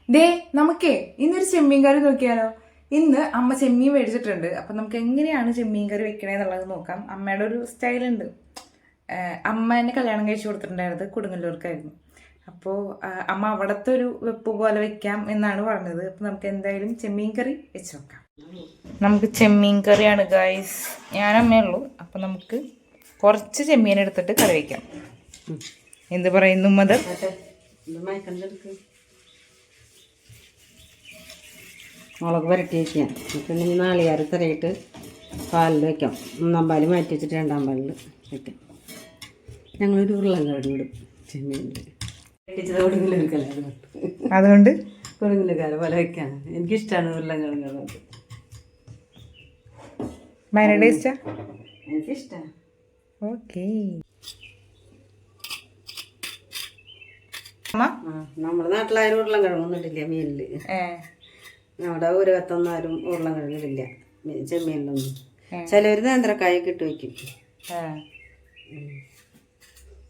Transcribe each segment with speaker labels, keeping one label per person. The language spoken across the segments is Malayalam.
Speaker 1: ദേ നമുക്കേ ഇന്നൊരു ചെമ്മീൻ കറി നോക്കിയാലോ. ഇന്ന് അമ്മ ചെമ്മീൻ മേടിച്ചിട്ടുണ്ട്. അപ്പം നമുക്ക് എങ്ങനെയാണ് ചെമ്മീൻ കറി വെക്കണേന്നുള്ളത് നോക്കാം. അമ്മയുടെ ഒരു സ്റ്റൈലുണ്ട്. അമ്മ എന്നെ കല്യാണം കഴിച്ചു കൊടുത്തിട്ടുണ്ടായിരുന്നത് കൊടുങ്ങല്ലൂർക്കായിരുന്നു. അപ്പോൾ അമ്മ അവിടുത്തെ ഒരു വെപ്പ് പോലെ വെക്കാം എന്നാണ് പറഞ്ഞത്. അപ്പം നമുക്ക് എന്തായാലും ചെമ്മീൻ കറി വെച്ച് നോക്കാം. നമുക്ക് ചെമ്മീൻ കറിയാണ് ഗൈസ്. ഞാൻ അമ്മയുള്ളൂ. അപ്പം നമുക്ക് കുറച്ച് ചെമ്മീൻ എടുത്തിട്ട് കറി വയ്ക്കാം. എന്ത് പറയുന്നു മദർ?
Speaker 2: മുളക് പുരട്ടി വയ്ക്കാം. പിന്നെ നാളികേരം തറയിട്ട് പാലിൽ വയ്ക്കാം. ഒന്നാം പാല് മാറ്റി വെച്ചിട്ട് രണ്ടാം പാലിൽ വയ്ക്കാം. ഞങ്ങളൊരു ഉരുളൻകിഴങ്ങ് ഇടും ചെമ്മീനിൽ വെട്ടിച്ചത് കൊടുങ്ങല്ലൂർക്കല്ല,
Speaker 1: അതുകൊണ്ട്
Speaker 2: കൊടുങ്ങല്ലൂർക്കാരെ പോലെ വയ്ക്കാൻ എനിക്കിഷ്ടമാണ്. ഉരുളൻകിഴങ്ങ്
Speaker 1: ഭയങ്കര ടേസ്റ്റാ,
Speaker 2: എനിക്കിഷ്ടമാണ്.
Speaker 1: ഓക്കെ.
Speaker 2: നമ്മുടെ നാട്ടിലാരും ഉരുളൻകിഴങ്ങൊന്നും ഇട്ടില്ല മീനിൽ. അവിടെ ഒരു കത്തൊന്നും ആരും ഉരുളൻകിഴങ്ങിലില്ല ചെമ്മീനിലൊന്നും. ചിലവർ നേന്ത്രക്കായൊക്കെ ഇട്ട് വയ്ക്കും.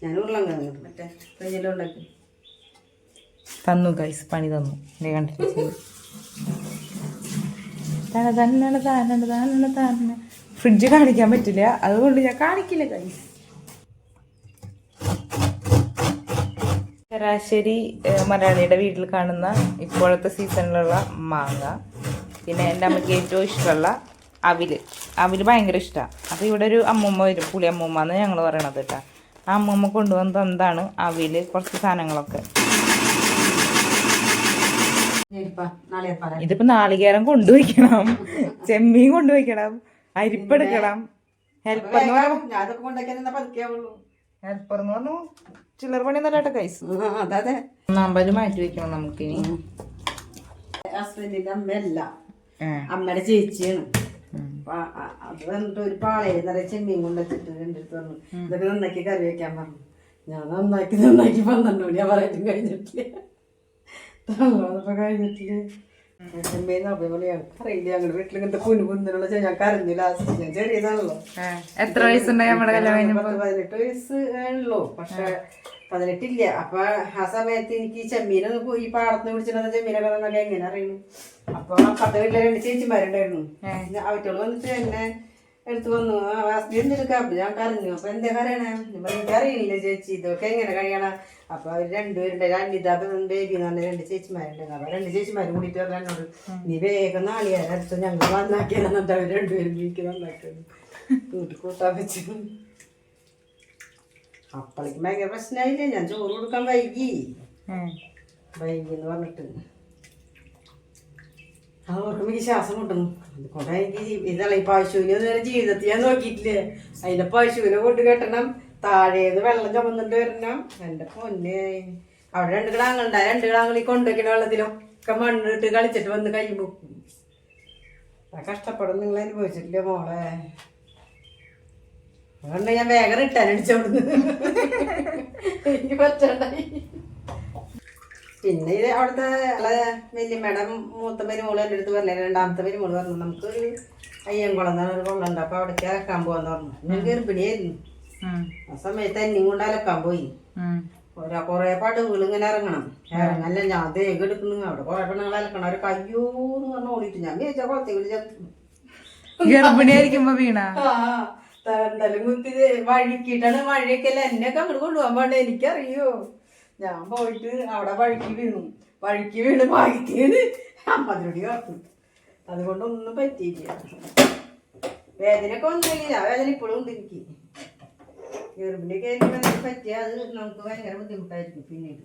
Speaker 2: ഞാൻ ഉരുളൻകിഴങ്ങ് മറ്റേ ഫ്രിഡ്ജിലുണ്ടാക്കി
Speaker 1: തന്നു ഗൈസ്, പണി തന്നു. ഫ്രിഡ്ജ് കാണിക്കാൻ പറ്റില്ല, അതുകൊണ്ട് ഞാൻ കാണിക്കില്ല ഗൈസ്. ശരാശരി മലയാളിയുടെ വീട്ടിൽ കാണുന്ന ഇപ്പോഴത്തെ സീസണിലുള്ള മാങ്ങ, പിന്നെ എൻ്റെ അമ്മയ്ക്ക് ഏറ്റവും ഇഷ്ടമുള്ള അവില് ഭയങ്കര ഇഷ്ടമാണ്. അപ്പോൾ ഇവിടെ ഒരു അമ്മൂമ്മ വരും, പുളി അമ്മൂമ്മ എന്ന് ഞങ്ങൾ പറയണത് കേട്ടോ. ആ അമ്മൂമ്മ കൊണ്ടുവന്നത് എന്താണ് അവില്, കുറച്ച് സാധനങ്ങളൊക്കെ. ഇതിപ്പോൾ നാളികേരം കൊണ്ടുവയ്ക്കണം, ചെമ്മീൻ കൊണ്ടുവയ്ക്കണം, അരിപ്പെടുക്കണം. ഹെൽപ്പർ എന്ന് പറഞ്ഞു ചില്ലറ പണി നല്ല കൈസ്.
Speaker 2: അതെ,
Speaker 1: നമ്പര് മാറ്റി വെക്കണം നമുക്കിനി.
Speaker 2: ഹസ്ബൻഡിന്റെ അമ്മയല്ല, അമ്മയുടെ ചേച്ചിയാണ്. അത് വന്നിട്ട് ഒരു പാളയിൽ നിറയെ ചെമ്മീൻ കൊണ്ടുവച്ചിട്ട് എൻ്റെ അടുത്ത് പറഞ്ഞു ഇതൊക്കെ നന്നാക്കി കറി വെക്കാൻ പറഞ്ഞു. ഞാൻ നന്നാക്കി 12 മണിയാ പറയാനും കഴിഞ്ഞിട്ടില്ല, തള്ളപ്പോ കഴിഞ്ഞിട്ടില്ല. ചെമ്മീൻ അറിയില്ല, ഞങ്ങളുടെ വീട്ടിൽ ഇങ്ങനത്തെ കുഞ്ഞുകുഞ്ഞിനുള്ള ഞാൻ കരഞ്ഞു. ലാസ്റ്റ് ഞാൻ ചെറിയതാണല്ലോ.
Speaker 1: എത്ര വയസ്സുണ്ടായി നമ്മുടെ കല്യാണം?
Speaker 2: 18 വയസ്സ് ആണല്ലോ, പക്ഷെ 18 ഇല്ല. അപ്പൊ ആ സമയത്ത് എനിക്ക് ചെമ്മീനൊന്ന് ഈ പാടത്ത് പിടിച്ചിരുന്ന ചെമ്മീനൊക്കെ നല്ല എങ്ങനെ അറിയുന്നു. അപ്പൊ 10 വീട്ടിലെ 2 ചേച്ചിമാരുണ്ടായിരുന്നു. അവറ്റോള് വന്നിട്ട് എന്നെ എടുത്തു വന്നു. എന്തെടുക്കാം? അപ്പൊ ഞാൻ കരഞ്ഞു. അപ്പൊ എന്താ കരയണേ? എനിക്ക് അറിയില്ല ചേച്ചി, ഇതൊക്കെ എങ്ങനെ കഴിയണം. അപ്പൊ അവർ രണ്ടുപേരുണ്ട്, അനിത ബേബി എന്ന് പറഞ്ഞ 2 ചേച്ചിമാരുണ്ടായിരുന്നു. അപ്പൊ 2 ചേച്ചിമാരും കൂടിയിട്ട് പറഞ്ഞു എന്നോട്, നീ വേഗം നാളികേരം അടുത്ത് ഞങ്ങൾ നന്നാക്കിയെന്നിട്ട് അവർ രണ്ടുപേരും വീട്ടിൽ നന്നാക്കിയത് വീട്ടിൽ കൂട്ടാൻ വെച്ചു. അപ്പളേക്ക് ഭയങ്കര പ്രശ്നമായില്ലേ. ഞാൻ ചോറ് കൊടുക്കാൻ വൈകി എന്ന് പറഞ്ഞിട്ട് അതോർക്കും എനിക്ക് ശ്വാസം കിട്ടുന്നു. അതുകൊണ്ട് എനിക്ക് ഇതല്ല ഈ പശുവിനെ ജീവിതത്തിൽ ഞാൻ നോക്കിയിട്ടില്ലേ. അതിന്റെ പശുവിനെ കൊണ്ട് കെട്ടണം, താഴേന്ന് വെള്ളം ചുമന്നിട്ട് വരണം. എൻ്റെ പൊന്നെ, അവിടെ 2 കിടാങ്ങളുണ്ടായി. 2 കിടാങ്ങളീ കൊണ്ടുവയ്ക്കണ വെള്ളത്തിലൊക്കെ മണ്ണിട്ട് കളിച്ചിട്ട് വന്ന് കൈ പൊക്കും. കഷ്ടപ്പെടും നിങ്ങൾ അനുഭവിച്ചിട്ടില്ലേ മോളെ. അതുകൊണ്ട് ഞാൻ വേഗം റിട്ടേൺ അടിച്ചോടുന്നു, എനിക്ക് പറ്റണ്ടായി. പിന്നെ ഇത് അവിടുത്തെ വല്യമ്മയുടെ മൂത്ത മരുമോള് എൻ്റെ അടുത്ത് പറഞ്ഞ, രണ്ടാമത്തെ മരുമോള് പറഞ്ഞു നമുക്കൊരു അയ്യൻകുളം എന്നാണ് ഒരു കുളമുണ്ട്, അപ്പൊ അവിടേക്ക് അലക്കാൻ പോവാന്ന് പറഞ്ഞു. ഞാൻ ഗർഭിണിയായിരുന്നു. ആ സമയത്ത് എന്നെയും കൊണ്ട് അലക്കാൻ പോയി. കൊറേ പടുകൾ ഇങ്ങനെ ഇറങ്ങണം. ഇറങ്ങല്ല, ഞാൻ ദേഹം എടുക്കുന്നു. അവിടെ കുറെ പെണ്ണുങ്ങൾ അലക്കണം. അവർ കയ്യോന്ന് പറഞ്ഞ് ഓടിയിട്ട് ഞാൻ വിചാരിച്ച കുളത്തിൽ
Speaker 1: ഗർഭിണിയായിരിക്കുമ്പോ വീണ
Speaker 2: എന്തായാലും കുത്തി വഴുക്കിയിട്ടാണ്. മഴയൊക്കെ അല്ല, എന്നെയൊക്കെ അങ്ങോട്ട് കൊണ്ടുപോകാൻ പാടില്ല, എനിക്കറിയോ. ഞാൻ പോയിട്ട് അവിടെ വഴുക്കി വീണ് ഭാഗ്യത്തിന് അമ്മതിനോട് ഓർത്തു. അതുകൊണ്ടൊന്നും പറ്റിയില്ല. വേദനയൊക്കെ വന്നില്ല, വേദന ഇപ്പോഴും ഉണ്ട് എനിക്ക്. ഗർഭിണിയൊക്കെ ആയിരിക്കും പറ്റിയ അത് നമുക്ക് ഭയങ്കര ബുദ്ധിമുട്ടായിരിക്കും പിന്നീട്.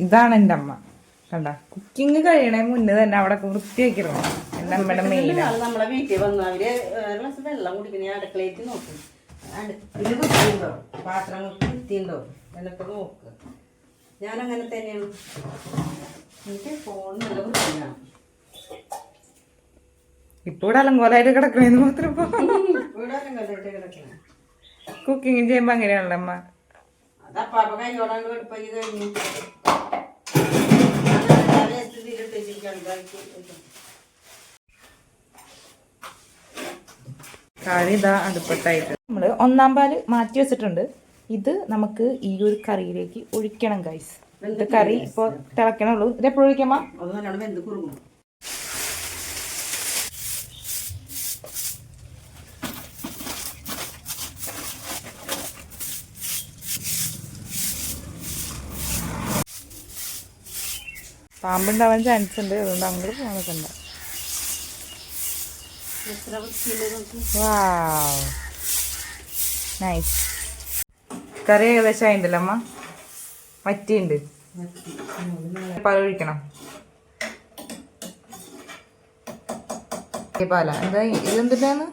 Speaker 1: ഇതാണ് എൻ്റെ അമ്മ കണ്ട. കുക്കിംഗ് കഴിയണേ മുന്നേ തന്നെ അവിടെ വൃത്തിയാക്കിയിരുന്നു. എൻ്റെ അമ്മയുടെ മെയിൻ.
Speaker 2: നമ്മളെ വീട്ടിൽ വന്നു അവര് ഒരു ഗ്ലാസ് വെള്ളം കുടിക്കണേ അടുക്കളയിട്ട് നോക്കും. അടുപ്പില് വൃത്തിയുണ്ടോ, പാത്രങ്ങൾക്ക് വൃത്തിയുണ്ടോ എന്നൊക്കെ നോക്കുക. ഞാനങ്ങനെ തന്നെയാണ്. എനിക്ക് ഫോൺ നല്ല വൃത്തിയാണ്.
Speaker 1: ഇപ്പൊ ഇവിടെ അലങ്കോലായിട്ട് കിടക്കണേന്ന് മാത്രം.
Speaker 2: ഇവിടെ അലങ്കോലായിട്ട് കിടക്കണേ.
Speaker 1: കുക്കിംഗ് ചെയ്യുമ്പോ അങ്ങനെയാണല്ലോ അമ്മ.
Speaker 2: അതപ്പാപ്പ കൈയോടാണ്ട് വെടുപ്പാക്കി കഴിഞ്ഞു.
Speaker 1: കറി ഇതാ അടുപ്പത്തായിട്ട് നമ്മള് 1-ാം പാല് മാറ്റി വെച്ചിട്ടുണ്ട്. ഇത് നമുക്ക് ഈ ഒരു കറിയിലേക്ക് ഒഴിക്കണം ഗൈസ്. ഇത് കറി ഇപ്പോൾ തിളക്കണുള്ളൂ. ഇത് എപ്പോഴും ഒഴിക്കാമോ?
Speaker 2: അത് നല്ലോണം വെന്ത് കുറുങ്ങും.
Speaker 1: പാമ്പുണ്ടാവാൻ ചാൻസ് ഉണ്ട്, അതുകൊണ്ട് അങ്ങോട്ട് പോകാൻ നിൽക്കണ്ട. നൈസ്. കറി ഏകദേശം ആയിണ്ടല്ലോ അമ്മ, വറ്റിയുണ്ട്. പാൽ ഒഴിക്കണം. പാല എന്താ ഇതെന്തിട്ടാണ്?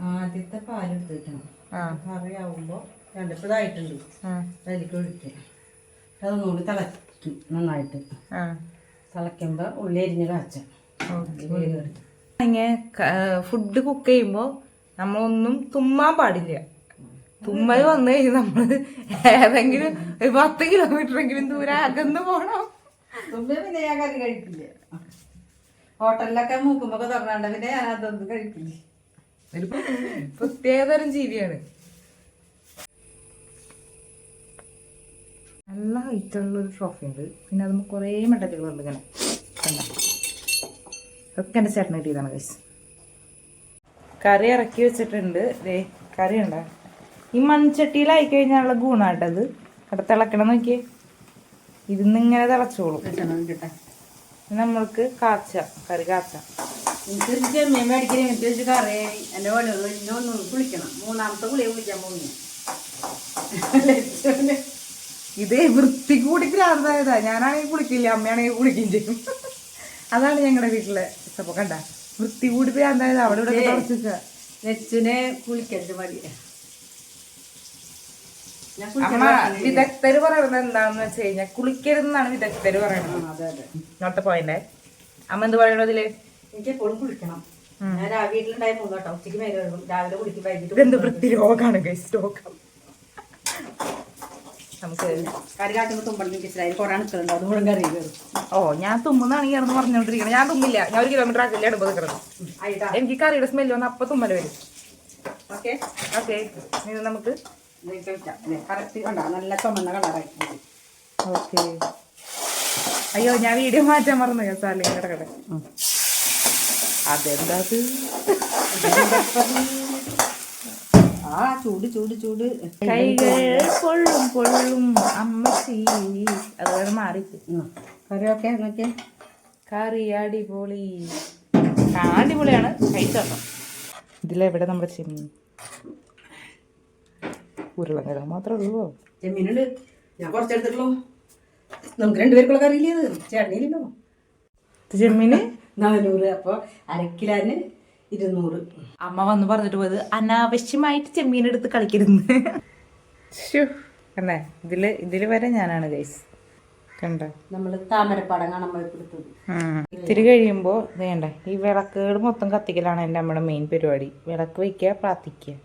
Speaker 2: ആദ്യത്തെ പാലെടുത്ത് വെക്കണം. കറി ആവുമ്പോ രണ്ടിപ്പതായിട്ടുണ്ട്, അതിലേക്ക് ഒഴിക്കുക. അതൊന്നുകൂടി തിളക്കും നന്നായിട്ട്. തിളയ്ക്കുമ്പോ ഉള്ളി അരിഞ്ഞ് കാച്ചാം.
Speaker 1: ഇങ്ങനെ ഫുഡ് കുക്ക് ചെയ്യുമ്പോ നമ്മളൊന്നും തുമ്മാൻ പാടില്ല. തുമ്മൽ വന്നു കഴിഞ്ഞാൽ നമ്മള് ഏതെങ്കിലും 10 കിലോമീറ്ററെങ്കിലും ദൂരെ അകന്ന് പോണം.
Speaker 2: പിന്നെ ഞാൻ കറി കഴിക്കില്ല. ഹോട്ടലിലൊക്കെ മൂക്കുമ്പോ തുറന്നാണ്ട് പിന്നെ ഞാൻ അതൊന്നും കഴിക്കില്ല.
Speaker 1: ഒരു പ്രത്യേകതരം ജീവിയാണ്. നല്ല ഹൈറ്റുള്ളൊരു ട്രോഫി ഉണ്ട്. പിന്നെ അതുമ്പോൾ കുറേ മെഡലുകളുണ്ട് ഇങ്ങനെ കണ്ട. ഒക്കെ എൻ്റെ ചേട്ടന് കിട്ടിയതാണ് ഗൈസ്. കറി ഇറക്കി വെച്ചിട്ടുണ്ട്. കറി ഉണ്ടോ ഈ മൺചട്ടിയിലായി കഴിഞ്ഞാലുള്ള ഗുണാട്ടത്. അവിടെ തിളക്കണം നോക്കിയേ, ഇരുന്നിങ്ങനെ തിളച്ചോളും. നമ്മൾക്ക് കാച്ചാം, കറി കാച്ചാം.
Speaker 2: എനിക്ക് ചെമ്മീൻ മേടിക്കണേ, എനിക്ക് വെച്ച് കറി എൻ്റെ പണിയുള്ളൂ. ഇന്നൊന്ന് കുളിക്കണം. 3ാമത്തെ കുളിയെ കുളിക്കാൻ പോകുന്നു.
Speaker 1: ഇതേ വൃത്തി കൂടി ഭ്രാന്തായതാ. ഞാനാണെങ്കിൽ കുളിക്കില്ല, അമ്മയാണെങ്കിൽ കുളിക്കുകയും ചെയ്യും. അതാണ് ഞങ്ങളുടെ വീട്ടിലെ ഇഷ്ടപ്പോ. കണ്ട വൃത്തി കൂടി ഭ്രാന്തായത്. അവിടെ ഇവിടെ തുടച്ചിക്ക.
Speaker 2: നെച്ചിനെ കുളിക്കരുത് മതി.
Speaker 1: അമ്മ വിദഗ്ധര് പറയുന്നത് എന്താണെന്ന് വെച്ച് കഴിഞ്ഞാൽ കുളിക്കരുതെന്നാണ് വിദഗ്ധര് പറയുന്നത്. നോട്ട പോയിന്റെ അമ്മ എന്ത് പറയണോ അതില്?
Speaker 2: എനിക്ക് എപ്പോഴും കുളിക്കണം. ഞാൻ വീട്ടിലുണ്ടായ മൂന്നോട്ടോ, ഉച്ചയ്ക്ക് മേലെ രാവിലെ കുളിക്കും, വൈകിട്ട്.
Speaker 1: എന്ത് വൃത്തി രോഗമാണ് ഗൈസ്, രോഗം. നമുക്ക്
Speaker 2: കറി കാട്ടുമ്പോൾ തുമ്പളി കിച്ചിലായി കുറെ അണുക്കളുണ്ട്, അതുകൊണ്ട് കറി കയറും.
Speaker 1: ഓ ഞാൻ തുമ്മുന്നാണെങ്കിൽ ഇറന്ന് പറഞ്ഞോണ്ടിരിക്കണം. ഞാൻ തുമ്മില്ല, ഞാൻ 1 കിലോമീറ്റർ ആക്കില്ല അടുപ്പ് നിൽക്കണം. എനിക്ക് കറിയുടെ സ്മെല്ല് വന്ന് അപ്പൊ തുമ്മല് വരും.
Speaker 2: ഓക്കെ
Speaker 1: ഓക്കെ, നമുക്ക്
Speaker 2: കറക്റ്റ് കണ്ട നല്ല ചുമന്ന കളറായി.
Speaker 1: ഓക്കെ. അയ്യോ ഞാൻ വീഡിയോ മാറ്റാൻ മറന്നു കേട്ടോ. അല്ലെങ്കിൽ കിടക്കട്ടെ. അതെന്താ
Speaker 2: ആ ചൂട് ചൂട് ചൂട്
Speaker 1: കൈകൾ പൊള്ളും പൊള്ളും അമ്മച്ചി. അതുപോലെ മാറി
Speaker 2: കറിയൊക്കെ നോക്കിയേ.
Speaker 1: കറി അടിപൊളി, അടിപൊളിയാണ്. കഴിച്ചോ. ഇതിലെവിടെ നമ്മുടെ ചെമ്മീൻ? ഉരുളക്കിഴങ്ങ് മാത്രമേ ഉള്ളൂ.
Speaker 2: ചെമ്മീനുണ്ട്, ഞാൻ കുറച്ചെടുത്തിട്ടുള്ളൂ. നമുക്ക് 2 പേർക്കുള്ള കറിയില്ലേ അത്? ചേട്ടനില്ലല്ലോ.
Speaker 1: ചെമ്മീന്
Speaker 2: 400, അപ്പോൾ അരക്കിലാന് 200.
Speaker 1: അമ്മ വന്ന് പറഞ്ഞിട്ട് പോയത് അനാവശ്യമായിട്ട് ചെമ്മീൻ എടുത്ത് കളിക്കരുന്ന്. കണ്ടേ, ഇതില് വരെ ഞാനാണ് ഗൈസ്. കണ്ട
Speaker 2: നമ്മള് താമരപ്പാടം കാണാൻ പോയി കൊടുത്തത്.
Speaker 1: ഇത്തിരി കഴിയുമ്പോ വേണ്ട ഈ വിളക്കുകൾ മൊത്തം കത്തിക്കലാണ് എൻ്റെ അമ്മയുടെ മെയിൻ പരിപാടി. വിളക്ക് വയ്ക്കുക, പ്രാർത്ഥിക്കുക.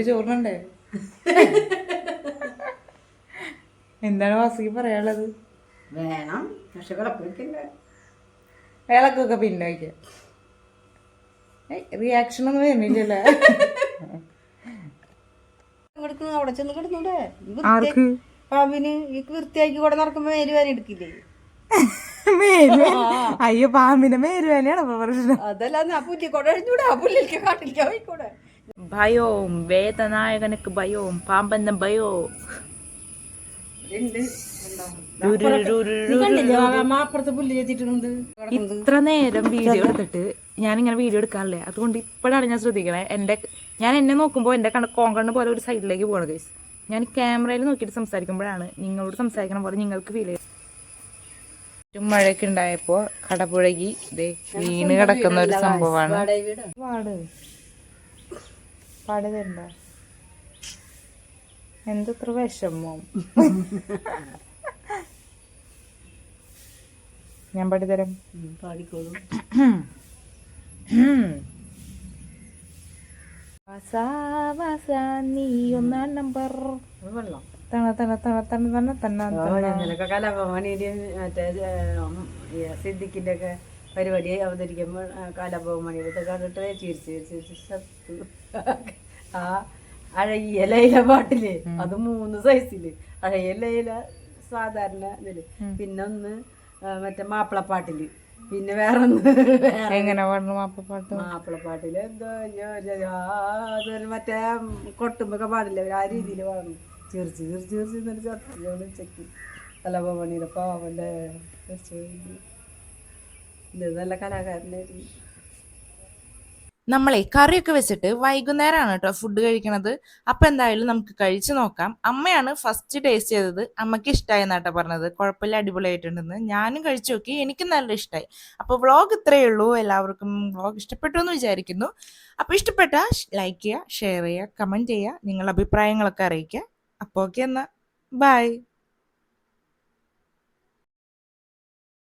Speaker 1: ചോറിനുണ്ടേ? എന്താണ് വാസുകി പറയാനുള്ളത്?
Speaker 2: വേണം, പക്ഷെ
Speaker 1: വിളക്കൊക്കെ പിന്നെ വയ്ക്കാം. റിയാക്ഷൻ ഒന്നും വരുന്നില്ലല്ലേ?
Speaker 2: അവിടെ ചെന്ന് കിടന്നൂടെ?
Speaker 1: ആർക്ക്?
Speaker 2: പാമ്പിന്. ഈ വൃത്തിയാക്കി കൂടെ നടക്കുമ്പോ മേല് വേന എടുക്കില്ലേ?
Speaker 1: അയ്യോ, പാമ്പിന്റെ മേരുവേനയാണ് പ്രശ്നം.
Speaker 2: അതല്ല പുല്ലിക്കൂടെ പുല്ലിലേക്ക് കാട്ടിലേക്ക് പോയിക്കൂടെ.
Speaker 1: ഭയവും വേദനായകനക്ക് ഭയവും പാമ്പന്റെ ഭയോ. ഇത്ര നേരം വീഡിയോ എടുത്തിട്ട് ഞാനിങ്ങനെ വീഡിയോ എടുക്കാറില്ലേ, അതുകൊണ്ട് ഇപ്പോഴാണ് ഞാൻ ശ്രദ്ധിക്കണേ. ഞാൻ എന്നെ നോക്കുമ്പോൾ എൻ്റെ കോങ്കണ്ണ് പോലെ ഒരു സൈഡിലേക്ക് പോകണം ഗൈസ്. ഞാൻ ക്യാമറയിൽ നോക്കിയിട്ട് സംസാരിക്കുമ്പോഴാണ് നിങ്ങളോട് സംസാരിക്കണ പോലെ നിങ്ങൾക്ക് ഫീൽ ചെയ്യും. മഴയൊക്കെ ഉണ്ടായപ്പോ കടപുഴകി വീണ് കിടക്കുന്ന ഒരു സംഭവമാണ്. പാട് തരണ്ട, എന്തത്ര വിഷമം. ഞാൻ പാടിത്തരാം.
Speaker 2: പാടിക്കോളൂ.
Speaker 1: നീ 1-ാം നമ്പർ
Speaker 2: വെള്ളം കലാഭവമണിയുടെ മറ്റേ സിദ്ദിഖിന്റെ ഒക്കെ പരിപാടി അവതരിക്കുമ്പോൾ കലാഭവമണിയുടെ കണ്ടിട്ട് ചിരിച്ച് ആ അഴകിയ ലൈല പാട്ടില് അത് 3 സൈസില്. അഴകിയ ലൈല സാധാരണ ഇതില്, പിന്നെ ഒന്ന് മറ്റേ മാപ്പിളപ്പാട്ടില്, പിന്നെ വേറൊന്ന്
Speaker 1: എങ്ങനെ പാടുന്നു മാപ്പിളപ്പാട്ട്?
Speaker 2: മാപ്പിളപ്പാട്ടില് എന്തോ അതൊരു മറ്റേ കൊട്ടുമ്പൊക്കെ പാടില്ല, ആ രീതിയിൽ പാടുന്നു. ചിരിച്ച് ചിരിച്ച് ചിരിച്ച് എന്നിട്ട് ചട്ടിയോട് ഉച്ചക്ക് കലാഭവനിയുടെ പാവല്ലേ. ഇത് നല്ല കലാകാരനായിരുന്നു.
Speaker 1: നമ്മളെ കറിയൊക്കെ വെച്ചിട്ട് വൈകുന്നേരമാണ് കേട്ടോ ഫുഡ് കഴിക്കണത്. അപ്പൊ എന്തായാലും നമുക്ക് കഴിച്ചു നോക്കാം. അമ്മയാണ് ഫസ്റ്റ് ടേസ്റ്റ് ചെയ്തത്. അമ്മയ്ക്ക് ഇഷ്ടമായി എന്നാട്ടോ പറഞ്ഞത്. കുഴപ്പമില്ല, അടിപൊളിയായിട്ടുണ്ടെന്ന്. ഞാനും കഴിച്ചു നോക്കി, എനിക്കും നല്ല ഇഷ്ടമായി. അപ്പൊ വ്ളോഗ് ഇത്രയേ ഉള്ളൂ. എല്ലാവർക്കും വ്ളോഗ് ഇഷ്ടപ്പെട്ടു എന്ന് വിചാരിക്കുന്നു. അപ്പൊ ഇഷ്ടപ്പെട്ട ലൈക്ക് ചെയ്യുക, ഷെയർ ചെയ്യുക, കമന്റ് ചെയ്യുക, നിങ്ങളുടെ അഭിപ്രായങ്ങളൊക്കെ അറിയിക്കുക. അപ്പോൾ ഓക്കെ, എന്നാ ബൈ.